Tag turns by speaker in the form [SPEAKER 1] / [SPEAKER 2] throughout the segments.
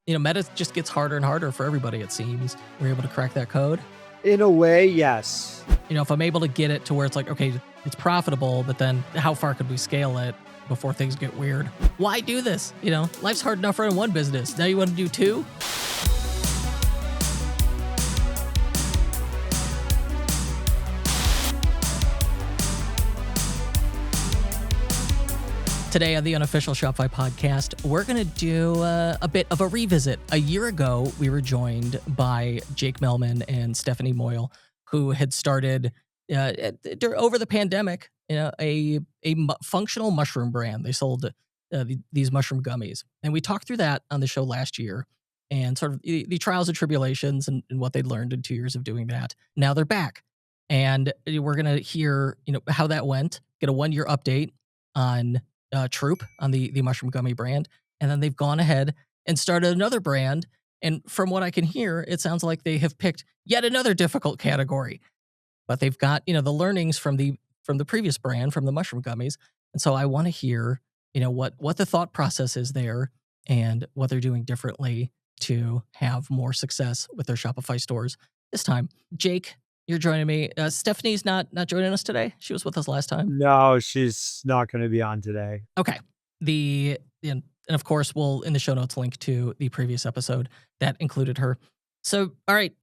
[SPEAKER 1] Meta just gets harder and harder for everybody, it seems. We're able to crack that code.
[SPEAKER 2] In a way, yes.
[SPEAKER 1] If I'm able to get it to where it's like, okay, it's profitable, but then how far could we scale it before things get weird? Why do this? Life's hard enough running one business. Now you want to do two? Today on the Unofficial Shopify Podcast, we're going to do a bit of a revisit. A year ago, we were joined by Jake Mellman and Stephanie Moyle, who had started over the pandemic, a functional mushroom brand. They sold these mushroom gummies. And we talked through that on the show last year and sort of the trials and tribulations and what they'd learned in 2 years of doing that. Now they're back. And we're going to hear how that went, get a 1-year update on Troop, on the mushroom gummy brand. And then they've gone ahead and started another brand. And from what I can hear, it sounds like they have picked yet another difficult category. But they've got, the learnings from the previous brand, from the mushroom gummies. And so I want to hear, what the thought process is there and what they're doing differently to have more success with their Shopify stores this time. Jake, you're joining me. Stephanie's not joining us today. She was with us last time.
[SPEAKER 2] No, she's not going to be on today.
[SPEAKER 1] Okay. And of course, we'll in the show notes link to the previous episode that included her. So, all right,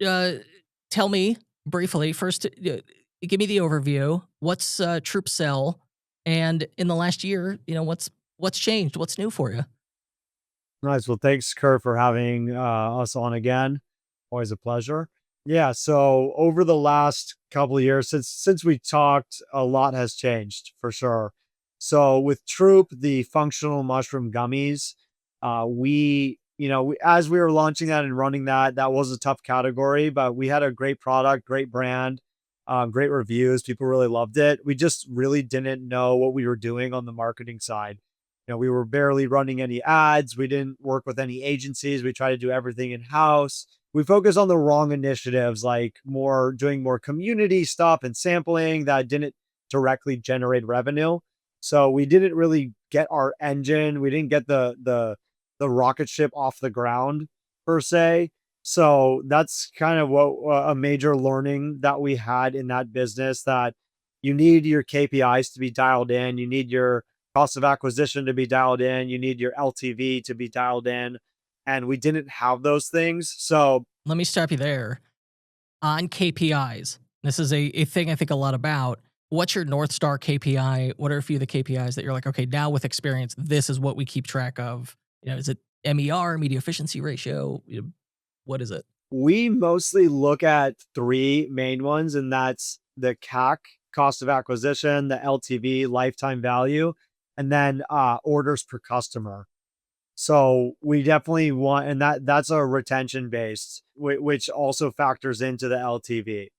[SPEAKER 1] tell me briefly first. Give me the overview. What's Troop sell, and in the last year, what's changed? What's new for you?
[SPEAKER 2] Nice. Well, thanks, Kurt, for having us on again. Always a pleasure. Yeah. So over the last couple of years, since we talked, a lot has changed for sure. So with Troop, the functional mushroom gummies, as we were launching that and running that was a tough category, but we had a great product, great brand, great reviews. People really loved it. We just really didn't know what we were doing on the marketing side. We were barely running any ads. We didn't work with any agencies. We tried to do everything in-house. We focused on the wrong initiatives, like doing more community stuff and sampling that didn't directly generate revenue. So we didn't really get our engine. We didn't get the rocket ship off the ground per se. So that's kind of what a major learning that we had in that business, that you need your KPIs to be dialed in. You need your cost of acquisition to be dialed in. You need your LTV to be dialed in. And we didn't have those things. So
[SPEAKER 1] let me stop you there. On KPIs, this is a thing I think a lot about. What's your North Star KPI? What are a few of the KPIs that you're like, okay, now with experience, this is what we keep track of? Is it MER, media efficiency ratio? What is it?
[SPEAKER 2] We mostly look at 3 main ones, and that's the CAC, cost of acquisition, the LTV, lifetime value, and then orders per customer. So we definitely want, and that's a retention based, which also factors into the LTV.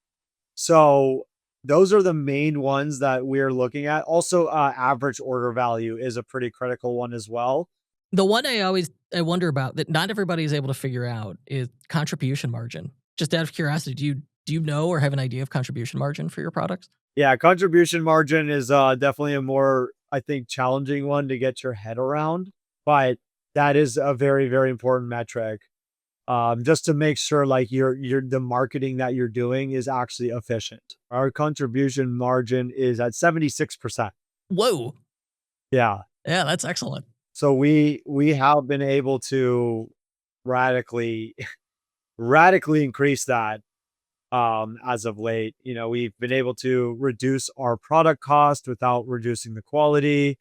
[SPEAKER 2] So those are the main ones that we're looking at. Also, average order value is a pretty critical one as well.
[SPEAKER 1] The one I wonder about that not everybody is able to figure out is contribution margin. Just out of curiosity, do you know or have an idea of contribution margin for your products?
[SPEAKER 2] Yeah, contribution margin is definitely a more, I think, challenging one to get your head around, but that is a very, very important metric. Just to make sure like the marketing that you're doing is actually efficient. Our contribution margin is at 76%.
[SPEAKER 1] Whoa.
[SPEAKER 2] Yeah.
[SPEAKER 1] Yeah, that's excellent.
[SPEAKER 2] So we have been able to radically increase that as of late. We've been able to reduce our product cost without reducing the quality,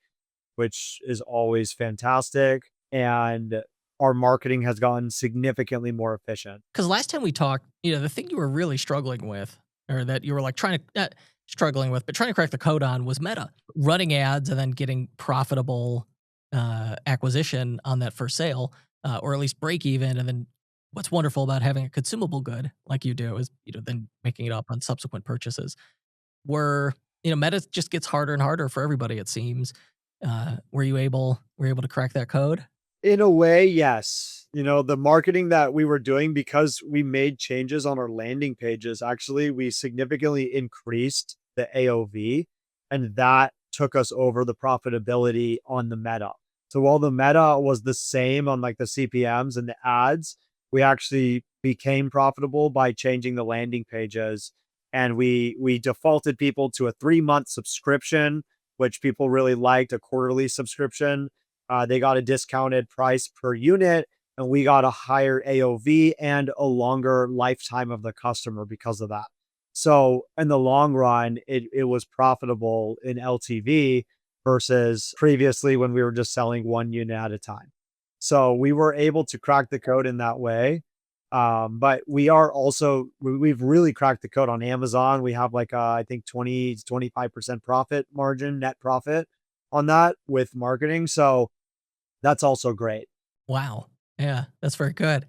[SPEAKER 2] which is always fantastic. And our marketing has gotten significantly more efficient.
[SPEAKER 1] Because last time we talked, the thing you were really struggling with, or that you were like trying to crack the code on, was Meta. Running ads and then getting profitable acquisition on that first sale, or at least break even. And then what's wonderful about having a consumable good like you do is, then making it up on subsequent purchases. Meta just gets harder and harder for everybody, it seems. Were you able to crack that code?
[SPEAKER 2] In a way, yes. The marketing that we were doing, because we made changes on our landing pages, actually, we significantly increased the AOV, and that took us over the profitability on the Meta. So while the meta was the same on like the CPMs and the ads, we actually became profitable by changing the landing pages. And we defaulted people to a 3-month subscription, which people really liked, a quarterly subscription. They got a discounted price per unit, and we got a higher AOV and a longer lifetime of the customer because of that. So in the long run, it was profitable in LTV versus previously when we were just selling 1 unit at a time. So we were able to crack the code in that way. But we've really cracked the code on Amazon. We have like I think 20 to 25% profit margin, net profit on that with marketing. So that's also great.
[SPEAKER 1] Wow. Yeah, that's very good.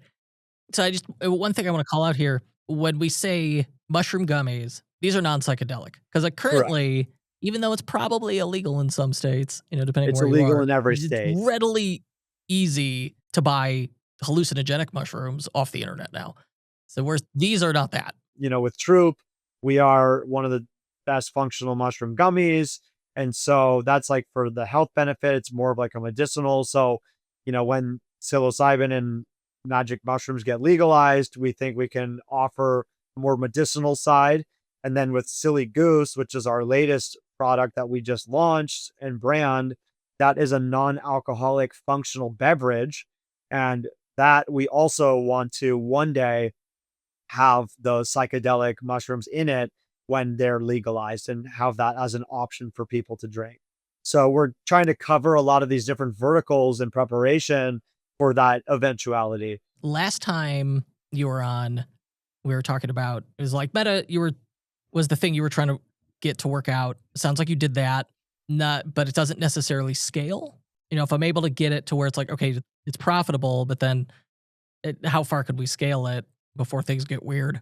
[SPEAKER 1] So one thing I want to call out here, when we say mushroom gummies, these are non-psychedelic. Because like
[SPEAKER 2] Correct.
[SPEAKER 1] currently, even though it's probably illegal in some states, depending
[SPEAKER 2] It's
[SPEAKER 1] where you
[SPEAKER 2] illegal
[SPEAKER 1] are,
[SPEAKER 2] in every
[SPEAKER 1] it's
[SPEAKER 2] state.
[SPEAKER 1] readily easy to buy hallucinogenic mushrooms off the internet now. So these are not that.
[SPEAKER 2] With Troop, we are one of the best functional mushroom gummies. And so that's like for the health benefit, it's more of like a medicinal. So, when psilocybin and magic mushrooms get legalized, we think we can offer a more medicinal side. And then with Psilly Goose, which is our latest product that we just launched and brand, that is a non-alcoholic functional beverage. And that we also want to one day have those psychedelic mushrooms in it when they're legalized and have that as an option for people to drink. So we're trying to cover a lot of these different verticals in preparation for that eventuality.
[SPEAKER 1] Last time you were on, we were talking about, it was like meta, was the thing you were trying to get to work out. Sounds like you did that, but it doesn't necessarily scale. If I'm able to get it to where it's like, okay, it's profitable, but then how far could we scale it before things get weird?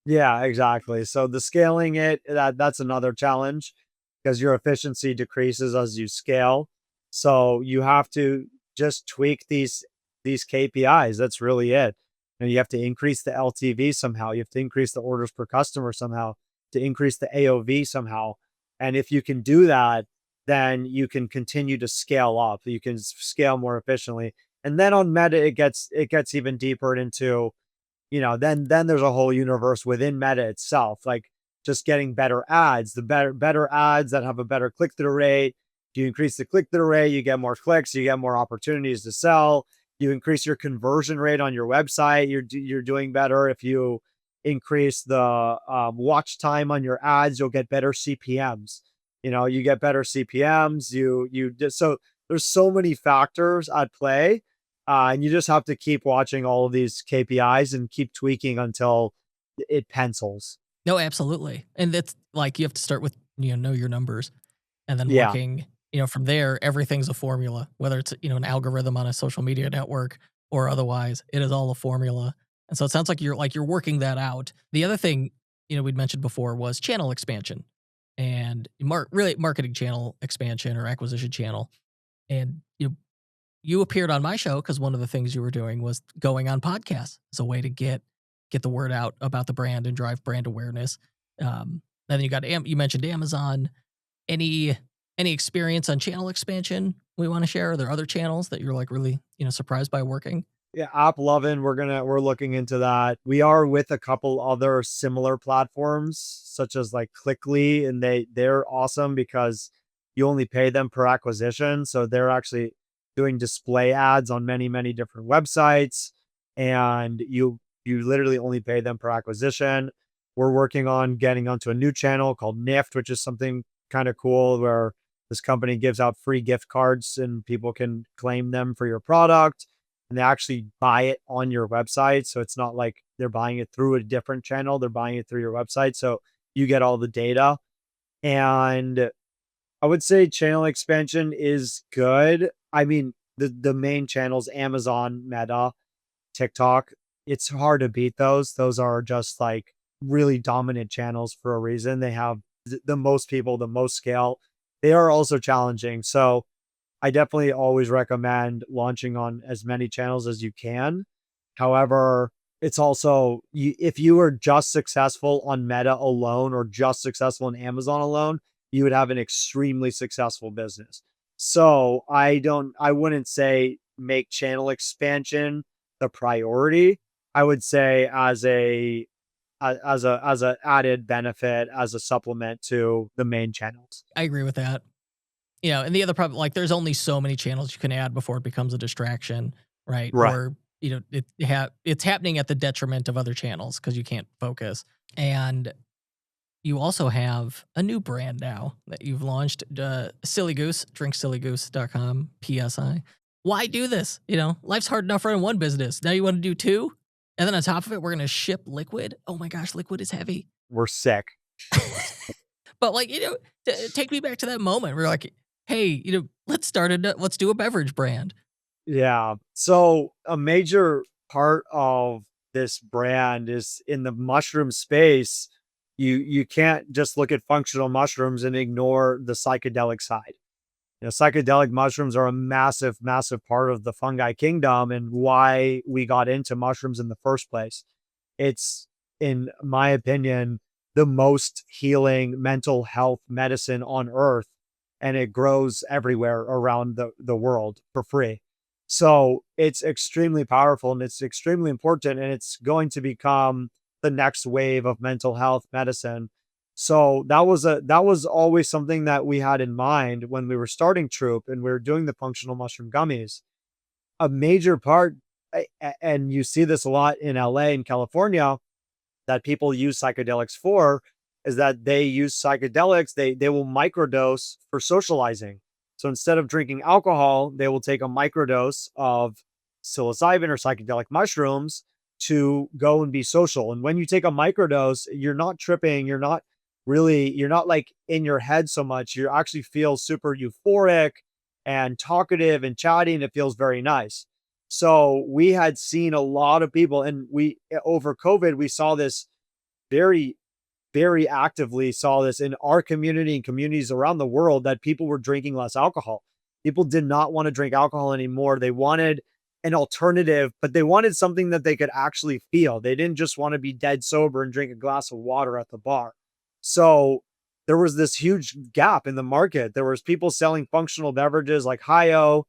[SPEAKER 2] Yeah, exactly. So the scaling that's another challenge because your efficiency decreases as you scale. So you have to just tweak these KPIs. That's really it. And you have to increase the LTV somehow. You have to increase the orders per customer somehow, to increase the AOV somehow. And if you can do that, then you can continue to scale up. You can scale more efficiently. And then on Meta, it gets even deeper into, then there's a whole universe within Meta itself, like just getting better ads, the better ads that have a better click-through rate. If you increase the click-through rate, you get more clicks, you get more opportunities to sell. You increase your conversion rate on your website, you're doing better. If you increase the watch time on your ads, you'll get better CPMs. You get better CPMs. So there's so many factors at play, and you just have to keep watching all of these KPIs and keep tweaking until it pencils.
[SPEAKER 1] No, absolutely. And that's like, you have to start with, know your numbers and then
[SPEAKER 2] Yeah.
[SPEAKER 1] working, from there, everything's a formula, whether it's, an algorithm on a social media network or otherwise, it is all a formula. And so it sounds like you're working that out. The other thing, we'd mentioned before was channel expansion and really marketing channel expansion or acquisition channel. And you appeared on my show because one of the things you were doing was going on podcasts as a way to get the word out about the brand and drive brand awareness. Then you mentioned Amazon. Any experience on channel expansion we want to share? Are there other channels that you're like really, surprised by working?
[SPEAKER 2] Yeah, App Lovin', we're looking into that. We are with a couple other similar platforms, such as like Clickly, and they're awesome because you only pay them per acquisition. So they're actually doing display ads on many, many different websites, and you literally only pay them per acquisition. We're working on getting onto a new channel called Nift, which is something kind of cool where this company gives out free gift cards and people can claim them for your product, and they actually buy it on your website. So it's not like they're buying it through a different channel. They're buying it through your website. So you get all the data. And I would say channel expansion is good. I mean, the main channels, Amazon, Meta, TikTok, it's hard to beat those. Those are just like really dominant channels for a reason. They have the most people, the most scale. They are also challenging. So I definitely always recommend launching on as many channels as you can. However, it's also, if you were just successful on Meta alone or just successful in Amazon alone, you would have an extremely successful business. So I wouldn't say make channel expansion the priority. I would say as a added benefit, as a supplement to the main channels.
[SPEAKER 1] I agree with that. And the other problem, like, there's only so many channels you can add before it becomes a distraction, right?
[SPEAKER 2] Right.
[SPEAKER 1] Or, it's happening at the detriment of other channels because you can't focus. And you also have a new brand now that you've launched, Psilly Goose, drinksillygoose.com, PSI. Why do this? Life's hard enough running one business. Now you want to do two? And then on top of it, we're going to ship liquid. Oh my gosh, liquid is heavy.
[SPEAKER 2] We're sick.
[SPEAKER 1] But take me back to that moment. We're like, hey, let's do a beverage brand.
[SPEAKER 2] Yeah. So a major part of this brand is in the mushroom space. You can't just look at functional mushrooms and ignore the psychedelic side. Psychedelic mushrooms are a massive, massive part of the fungi kingdom and why we got into mushrooms in the first place. It's, in my opinion, the most healing mental health medicine on earth, and it grows everywhere around the world for free. So it's extremely powerful and it's extremely important, and it's going to become the next wave of mental health medicine. So that was always something that we had in mind when we were starting Troop and we were doing the functional mushroom gummies. A major part, and you see this a lot in LA and California, that people use psychedelics for, is that they use psychedelics, they will microdose for socializing. So instead of drinking alcohol, they will take a microdose of psilocybin or psychedelic mushrooms to go and be social. And when you take a microdose, you're not tripping, you're not like in your head so much. You actually feel super euphoric and talkative and chatty, and it feels very nice. So we had seen a lot of people, and we over COVID, we saw this very, very actively saw this in our community and communities around the world, that people were drinking less alcohol. People did not want to drink alcohol anymore. They wanted an alternative, but they wanted something that they could actually feel. They didn't just want to be dead sober and drink a glass of water at the bar. So there was this huge gap in the market. There was people selling functional beverages like Hi-O,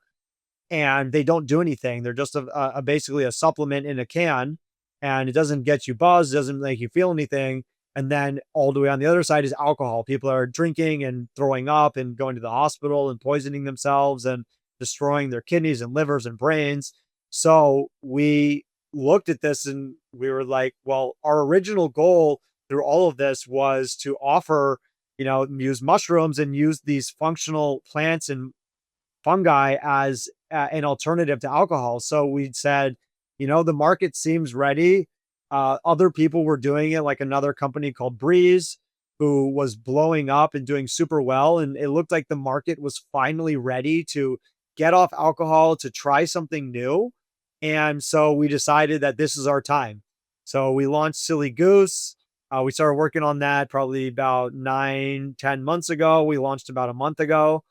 [SPEAKER 2] and they don't do anything. They're just basically a supplement in a can, and it doesn't get you buzzed, doesn't make you feel anything. And then all the way on the other side is alcohol. People are drinking and throwing up and going to the hospital and poisoning themselves and destroying their kidneys and livers and brains. So we looked at this and we were like, well, our original goal through all of this was to offer, use mushrooms and use these functional plants and fungi as an alternative to alcohol. So we said, the market seems ready. Other people were doing it, like another company called Breeze, who was blowing up and doing super well. And it looked like the market was finally ready to get off alcohol, to try something new. And so we decided that this is our time. So we launched Psilly Goose. We started working on that probably about 9-10 months ago. We launched about a month ago,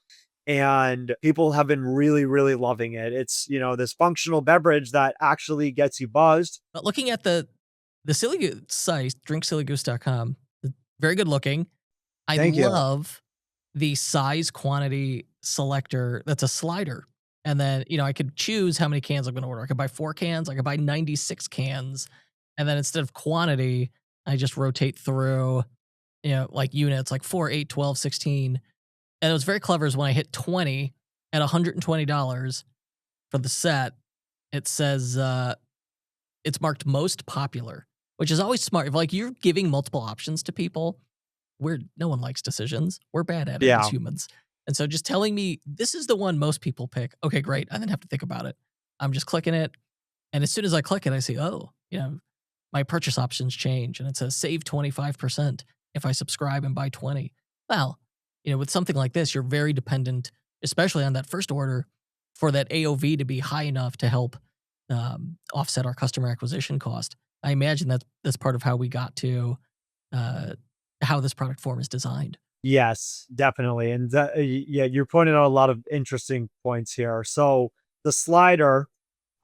[SPEAKER 2] and people have been really, really loving it. It's, this functional beverage that actually gets you buzzed.
[SPEAKER 1] But looking at the Psilly Goose site, drinksillygoose.com, very good looking. I
[SPEAKER 2] Thank you.
[SPEAKER 1] love the size quantity selector. That's a slider. And then, I could choose how many cans I'm going to order. I could buy 4 cans. I could buy 96 cans. And then instead of quantity, I just rotate through, like units, like 4, 8, 12, 16. And it was very clever is when I hit 20 at $120 for the set, it says it's marked most popular, which is always smart. If like you're giving multiple options to people, no one likes decisions. We're bad at it as humans. And so just telling me this is the one most people pick. Okay, great. I didn't have to think about it. I'm just clicking it. And as soon as I click it, I see, my purchase options change. And it says save 25% if I subscribe and buy 20. Well, with something like this, you're very dependent, especially on that first order, for that AOV to be high enough to help offset our customer acquisition cost. I imagine that's part of how we got to how this product form is designed.
[SPEAKER 2] Yes, definitely. And you're pointing out a lot of interesting points here. So the slider,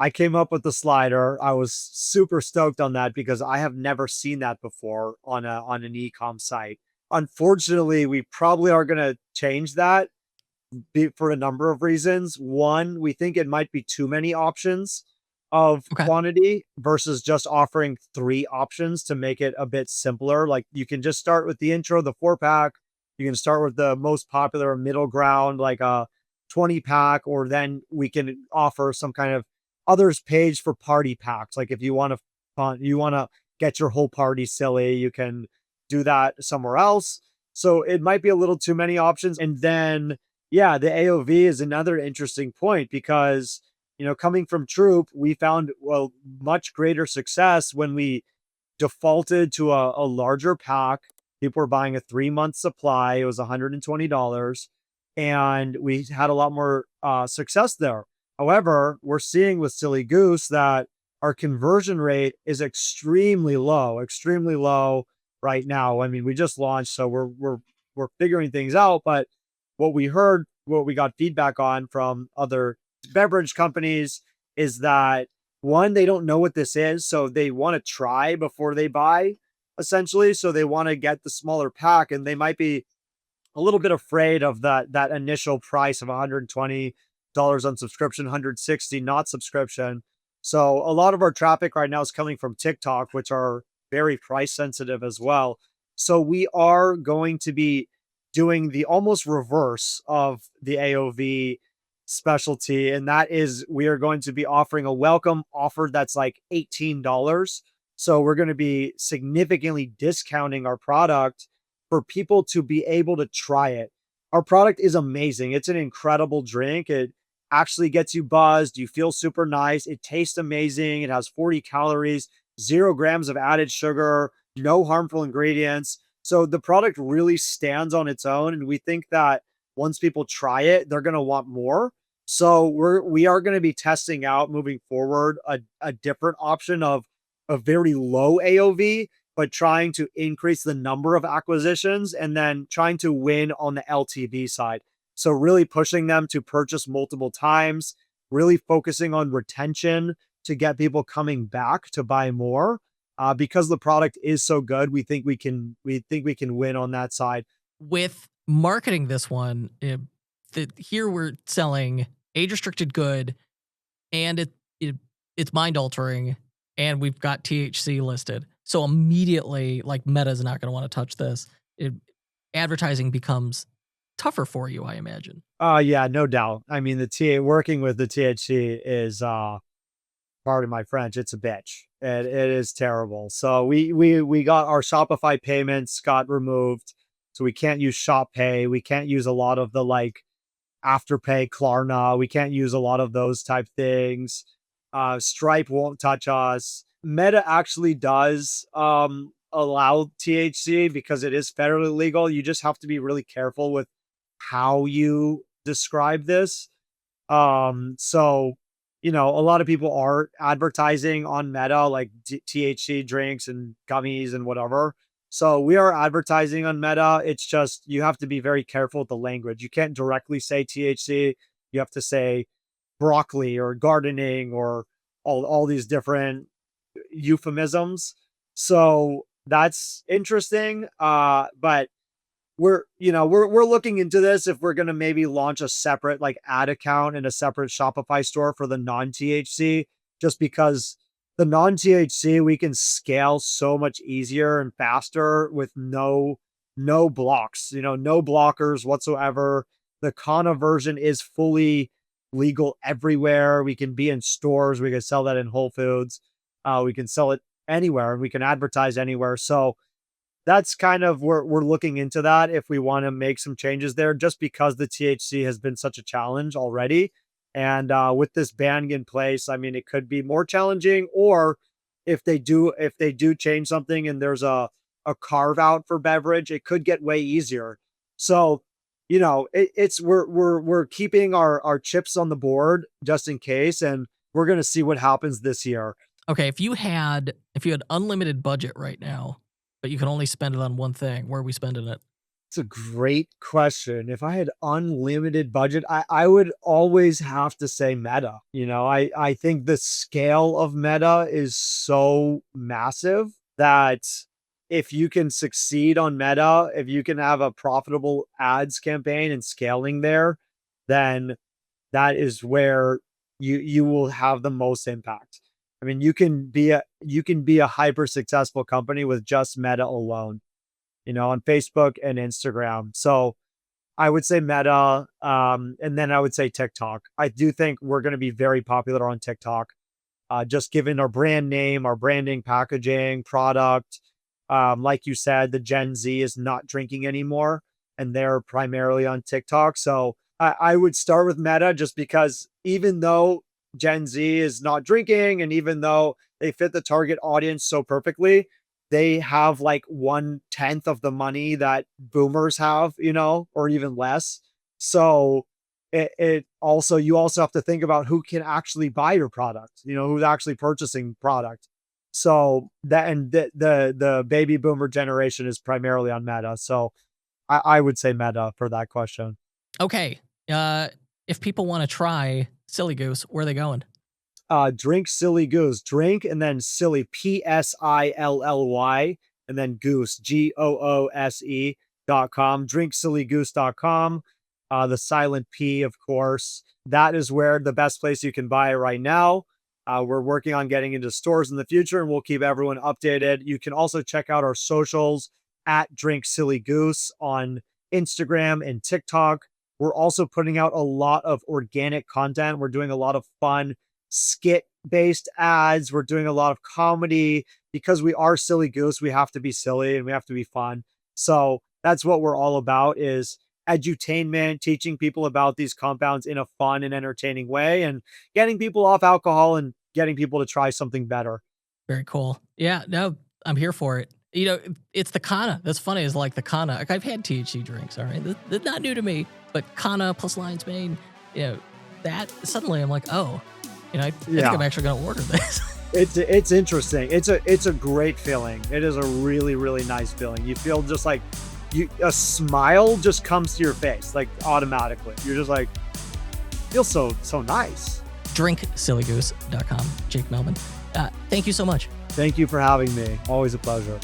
[SPEAKER 2] I came up with the slider. I was super stoked on that because I have never seen that before on an e-com site. Unfortunately, we probably are going to change that for a number of reasons. One, we think it might be too many options of
[SPEAKER 1] Okay.
[SPEAKER 2] quantity versus just offering 3 options to make it a bit simpler. Like you can just start with the intro, the 4-pack. You can start with the most popular middle ground, like a 20-pack, or then we can offer some kind of others page for party packs. Like if you want to get your whole party silly, you can do that somewhere else. So it might be a little too many options. And then, yeah, the AOV is another interesting point because, coming from Troop, we found much greater success when we defaulted to a larger pack. People were buying a 3-month supply. It was $120. And we had a lot more success there. However, we're seeing with Psilly Goose that our conversion rate is extremely low right now. I mean, we just launched, so we're figuring things out. But what we got feedback on from other beverage companies is that one, they don't know what this is, so they want to try before they buy, essentially. So they want to get the smaller pack, and they might be a little bit afraid of that initial price of $120 on subscription, 160 not subscription. So a lot of our traffic right now is coming from TikTok, which are very price sensitive as well. So we are going to be doing the almost reverse of the AOV specialty. And that is, we are going to be offering a welcome offer that's like $18. So we're going to be significantly discounting our product for people to be able to try it. Our product is amazing. It's an incredible drink. It actually gets you buzzed. You feel super nice. It tastes amazing. It has 40 calories, 0 grams of added sugar, no harmful ingredients. So the product really stands on its own. And we think that once people try it, they're going to want more. So we are going to be testing out moving forward a different option of a very low AOV, but trying to increase the number of acquisitions and then trying to win on the LTV side. So really pushing them to purchase multiple times, really focusing on retention to get people coming back to buy more. Because the product is so good, we think we can win on that side.
[SPEAKER 1] With marketing this one, here we're selling age restricted good, and it's mind altering, and we've got THC listed. So immediately, like, Meta's not going to want to touch this. Advertising becomes tougher for you, I imagine.
[SPEAKER 2] Yeah, no doubt. I mean, working with the THC is, pardon my French, it's a bitch. It is terrible. So we got our Shopify payments got removed, so we can't use Shop Pay. We can't use a lot of the like Afterpay, Klarna. We can't use a lot of those type things. Stripe won't touch us. Meta actually does allow THC because it is federally legal. You just have to be really careful with how you describe this. So, a lot of people are advertising on Meta, like THC drinks and gummies and whatever. So we are advertising on Meta. It's just, you have to be very careful with the language. You can't directly say THC. You have to say broccoli or gardening or all these different euphemisms. So that's interesting. But we're looking into this if we're going to maybe launch a separate like ad account and a separate Shopify store for the non-THC, just because the non-THC we can scale so much easier and faster with no blocks, no blockers whatsoever. The Kana version is fully legal everywhere. We can be in stores. We can sell that in Whole Foods. We can sell it anywhere, and we can advertise anywhere. So that's kind of where we're looking into that if we want to make some changes there, just because the THC has been such a challenge already. And with this ban in place, I mean, it could be more challenging. Or if they do change something and there's a carve out for beverage, it could get way easier. So, we're keeping our chips on the board just in case, and we're gonna see what happens this year.
[SPEAKER 1] Okay, if you had unlimited budget right now, but you can only spend it on one thing, where are we spending it?
[SPEAKER 2] It's a great question. If I had unlimited budget, I would always have to say Meta. I think the scale of Meta is so massive that if you can succeed on Meta, if you can have a profitable ads campaign and scaling there, then that is where you will have the most impact. I mean, you can be a hyper successful company with just Meta alone, on Facebook and Instagram. So I would say Meta, and then I would say TikTok. I do think we're going to be very popular on TikTok, just given our brand name, our branding, packaging, product. Like you said, the Gen Z is not drinking anymore, and they're primarily on TikTok. So I would start with Meta just because even though Gen Z is not drinking, and even though they fit the target audience so perfectly, they have like 1/10 of the money that boomers have, or even less. So it also, you also have to think about who can actually buy your product, who's actually purchasing product. So that, and the baby boomer generation is primarily on Meta. So I would say Meta for that question.
[SPEAKER 1] Okay. If people want to try Psilly Goose, where are they going?
[SPEAKER 2] Drink Psilly Goose. Drink and then Silly, Psilly, and then Goose, GOOSE.com. DrinkPsillyGoose.com. The silent P, of course. That is where the best place you can buy it right now. We're working on getting into stores in the future, and we'll keep everyone updated. You can also check out our socials at Drink Silly Goose on Instagram and TikTok. We're also putting out a lot of organic content. We're doing a lot of fun skit-based ads. We're doing a lot of comedy. Because we are Silly Goose, we have to be silly and we have to be fun. So that's what we're all about, is edutainment, teaching people about these compounds in a fun and entertaining way, and getting people off alcohol and getting people to try something better.
[SPEAKER 1] Very cool. Yeah, no, I'm here for it. It's the Kana. That's funny. Is like the Kana. Like, I've had THC drinks. All right, that's not new to me. But Kana plus lion's mane, that suddenly I'm like, oh, I think I'm actually going to order this.
[SPEAKER 2] It's interesting. It's a great feeling. It is a really, really nice feeling. You feel just like a smile just comes to your face, like automatically. You're just like, feels so nice.
[SPEAKER 1] DrinkPsillyGoose.com. Jake Mellman. Thank you so much.
[SPEAKER 2] Thank you for having me. Always a pleasure.